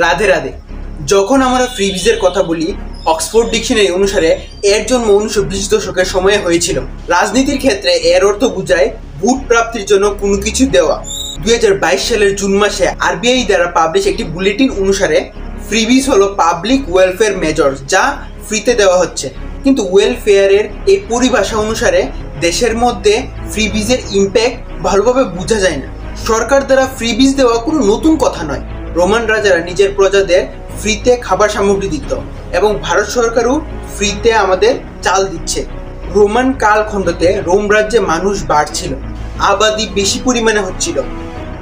রাধে রাধে। যখন আমরা ফ্রিবিজের কথা বলি, অক্সফোর্ড ডিকশনারি অনুসারে এর জন্ম 1920 দশকের সময়ে হয়েছিল। রাজনীতির ক্ষেত্রে এর অর্থ বোঝায় ভোট প্রাপ্তির জন্য কোনো কিছু দেওয়া। 2022 সালের জুন মাসে আরবিআই দ্বারা পাবলিশ একটি বুলেটিন অনুসারে ফ্রিবিজ হলো পাবলিক ওয়েলফেয়ার মেজর, যা ফ্রিতে দেওয়া হচ্ছে। কিন্তু ওয়েলফেয়ারের এই পরিভাষা অনুসারে দেশের মধ্যে ফ্রিবিজের ইম্প্যাক্ট ভালোভাবে বোঝা যায় না। সরকার দ্বারা ফ্রিবিজ দেওয়া কোনো নতুন কথা নয়। রোমান রাজারা নিজের প্রজাদের ফ্রিতে খাবার সামগ্রী দিত এবং ভারত সরকারও ফ্রিতে আমাদের চাল দিচ্ছে। রোমান কালখণ্ডতে রোম রাজ্যে মানুষ বাড়ছিল, আবাদি বেশি পরিমাণে হচ্ছিল,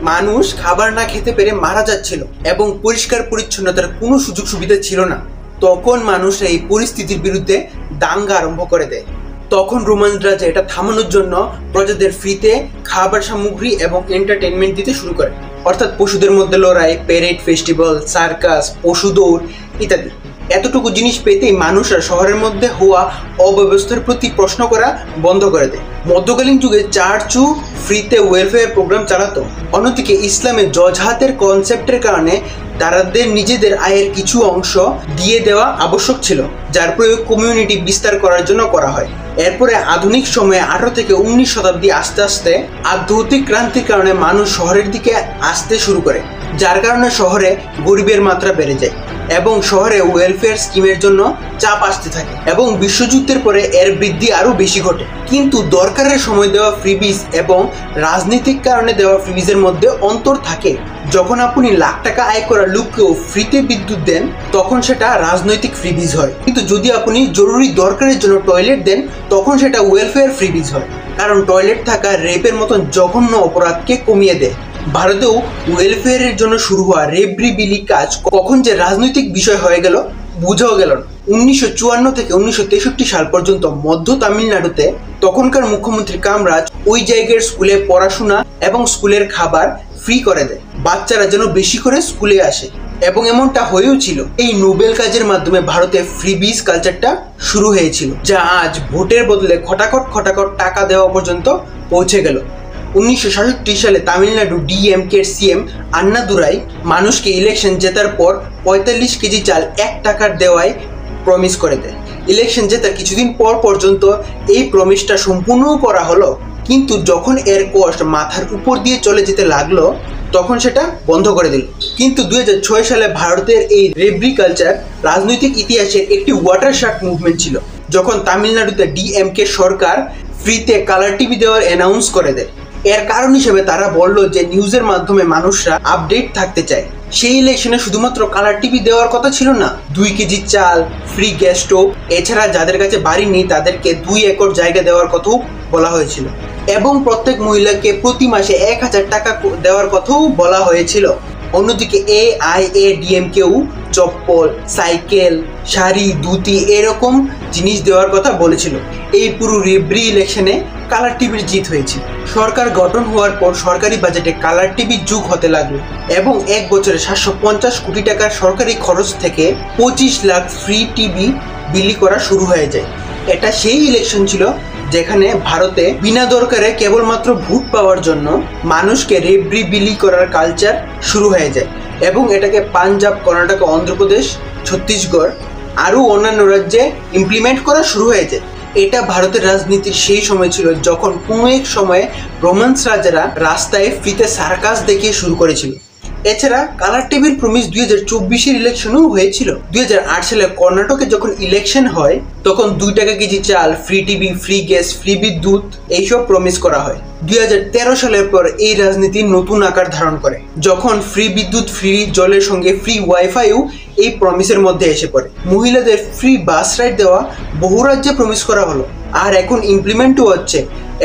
মানুষ খাবার না খেতে পেরে মারা যাচ্ছিল এবং পরিষ্কার পরিচ্ছন্নতার কোনো সুযোগ সুবিধা ছিল না। তখন মানুষরা এই পরিস্থিতির বিরুদ্ধে দাঙ্গা আরম্ভ করে দেয়। তখন রোমান রাজা এটা থামানোর জন্য প্রজাদের ফ্রিতে খাবার সামগ্রী এবং এন্টারটেনমেন্ট দিতে শুরু করে, অর্থাৎ পশুদের মধ্যে লড়াই, প্যারেড, ফেস্টিভ্যাল, সার্কাস, পশু দৌড় ইত্যাদি। এতটুকু জিনিস পেতেই মানুষরা শহরের মধ্যে হওয়া অব্যবস্থার প্রতি প্রশ্ন করা বন্ধ করে দেয়। মধ্যকালীন যুগে চার্চও ফ্রিতে ওয়েলফেয়ার প্রোগ্রাম চালাতো। অন্যদিকে ইসলামে জজহাতের কনসেপ্টের কারণে তাদের নিজেদের আয়ের কিছু অংশ দিয়ে দেওয়া আবশ্যক ছিল, যার প্রয়োগ কমিউনিটি বিস্তার করার জন্য করা হয়। এরপরে আধুনিক সময়ে 18 থেকে 19 শতাব্দী আস্তে আস্তে আধ্যাত্মিক ক্রান্তির কারণে মানুষ শহরের দিকে আসতে শুরু করে, যার কারণে শহরে গরিবের মাত্রা বেড়ে যায় এবং শহরে ওয়েলফেয়ার স্কিমের জন্য চাপ আসতে থাকে এবং বিশ্বযুদ্ধের পরে এর বৃদ্ধি আরও বেশি ঘটে। কিন্তু দরকারের সময় দেওয়া ফ্রিবিজ এবং রাজনৈতিক কারণে দেওয়া ফ্রিবিজের মধ্যে অন্তর থাকে। যখন আপনি লাখ টাকা আয় করা লোককেও ফ্রিতে বিদ্যুৎ দেন, তখন সেটা রাজনৈতিক ফ্রিবিজ হয়। কিন্তু যদি আপনি জরুরি দরকারের জন্য টয়লেট দেন, তখন সেটা ওয়েলফেয়ার ফ্রিবিজ হয়, কারণ টয়লেট থাকা রেপের মতন জঘন্য অপরাধকে কমিয়ে দেয়। ভারতেও ওয়েলফেয়ারের জন্য শুরু হওয়া রেব্রি বিলি কাজ কখন যে রাজনৈতিক বিষয় হয়ে গেল বোঝাও গেল না। 1954 থেকে 1963 সাল পর্যন্ত মধ্য তামিলনাড়ুতে তখনকার মুখ্যমন্ত্রী কামরাজ ওই জায়গার স্কুলে পড়াশোনা এবং স্কুলের খাবার ফ্রি করে দেয়, বাচ্চারা যেন বেশি করে স্কুলে আসে। এবং এমনটা হয়েও ছিল। এই নোবেল কাজের মাধ্যমে ভারতে ফ্রিবিজ কালচারটা শুরু হয়েছিল, যা আজ ভোটের বদলে খটাখট টাকা দেওয়া পর্যন্ত পৌঁছে গেল। 1967 সালে তামিলনাড়ু ডিএমকের সিএম আন্নাদুরাই মানুষকে ইলেকশন জেতার পর 45 কেজি চাল 1 টাকার দেওয়ায় প্রমিস করে দেয়। ইলেকশন জেতার কিছুদিন পর পর্যন্ত এই প্রমিসটা সম্পূর্ণ করা হলো, কিন্তু যখন এর কষ্ট মাথার উপর দিয়ে চলে যেতে লাগলো তখন সেটা বন্ধ করে দিল। কিন্তু 2006 সালে ভারতের এই রেব্রি কালচার রাজনৈতিক ইতিহাসের একটি ওয়াটারশার্ট মুভমেন্ট ছিল, যখন তামিলনাড়ুতে ডিএমকে সরকার ফ্রিতে কালার টিভি দেওয়ার অ্যানাউন্স করে দেয়। এর কারণ হিসেবে তারা বলল যে নিউজের মাধ্যমে মানুষরা আপডেট থাকতে চায়। সেই ইলেকশনে শুধুমাত্র কালার টিভি দেওয়ার কথা ছিল না, 2 কেজি চাল, ফ্রি গ্যাস স্টোভ, এছাড়া যাদের কাছে বাড়ি নেই তাদেরকে 2 একর জায়গা দেওয়ার কথাও বলা হয়েছিল এবং প্রত্যেক মহিলাকে প্রতি মাসে 1000 টাকা দেওয়ার কথাও বলা হয়েছিল। অন্যদিকে এআইএডিএমকেও চপ্পল, সাইকেল, শাড়ি, ধুতি এরকম জিনিস দেওয়ার কথা বলেছিল। এই পুরো রেব্রি ইলেকশনে কালার টিভির জিত হয়েছে। সরকার গঠন হওয়ার পর সরকারি বাজেটে কালার টিভির যুগ হতে লাগলো এবং এক বছরে 750 কোটি টাকার সরকারি খরচ থেকে 25 লাখ ফ্রি টিভি বিলি করা শুরু হয়ে যায়। এটা সেই ইলেকশন ছিল যেখানে ভারতে বিনা দরকারে কেবলমাত্র ভোট পাওয়ার জন্য মানুষকে রেব্রি বিলি করার কালচার শুরু হয়ে যায় এবং এটাকে পাঞ্জাব, কর্ণাটক, অন্ধ্রপ্রদেশ, ছত্তিশগড় আরও অন্যান্য রাজ্যে ইমপ্লিমেন্ট করা শুরু হয়ে যায়। এটা ভারতের রাজনীতির সেই সময় ছিল যখন কোনো এক সময়ে রোমান্স রাজারা রাস্তায় ফ্রিতে সার্কাস দেখিয়ে শুরু করেছিল। এছাড়া কালার টিভির প্রমিস 2024 ইলেকশনেও হয়েছিল। 2008 সালে কর্ণাটকে যখন ইলেকশন হয় তখন 2 টাকা কেজি চাল, free TV, free gas, free বিদ্যুৎ এইসব প্রমিস করা হয়। 2013 সালের পর এই রাজনীতি নতুন আকার ধারণ করে, যখন ফ্রি বিদ্যুৎ, ফ্রি জলের সঙ্গে ফ্রি ওয়াইফাইও এই প্রমিসের মধ্যে এসে পড়ে। মহিলাদের ফ্রি বাস রাইড দেওয়া বহু রাজ্যে প্রমিস করা হলো আর এখন ইমপ্লিমেন্টও হচ্ছে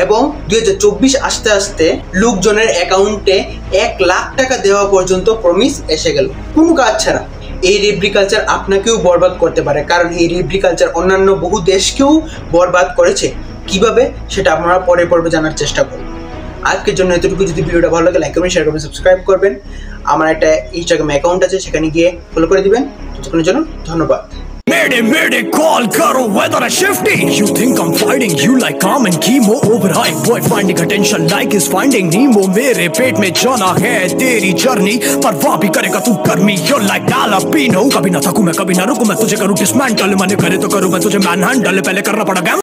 এবং 2024 আসতে আসতে লোকজনের অ্যাকাউন্টে 1 লাখ টাকা দেওয়া পর্যন্ত প্রমিস এসে গেল কোনো কাজ ছাড়া। এই রেব্রি কালচার আপনাকেও বরবাদ করতে পারে, কারণ এই রেব্রি কালচার অন্যান্য বহু দেশকেও বরবাদ করেছে। কিভাবে সেটা আপনারা পরের পর্বে জানার চেষ্টা করুন। আজকের জন্য এতটুকু। যদি ভিডিওটা ভালো লাগে লাইক করবেন, শেয়ার করবেন, সাবস্ক্রাইব করবেন। আমার একটা ইনস্টাগ্রাম অ্যাকাউন্ট আছে, সেখানে গিয়ে ফলো করে দিবেন। ততক্ষণের জন্য ধন্যবাদ। Mayday, call karo weather is shifty. You think I'm fighting you like calm and chemo overhype. Boy finding attention like is finding Nemo. मेरे पेट में जाना है तेरी जर्नी, परवाह भी करेगा तू गर्मी. You're like Dalapino. कभी ना थकूं मैं कभी ना रुकूं मैं तुझे करूं डिसमेंटल. मन करे तो करूं मैं तुझे मैन हैंडल. पहले करना पड़ा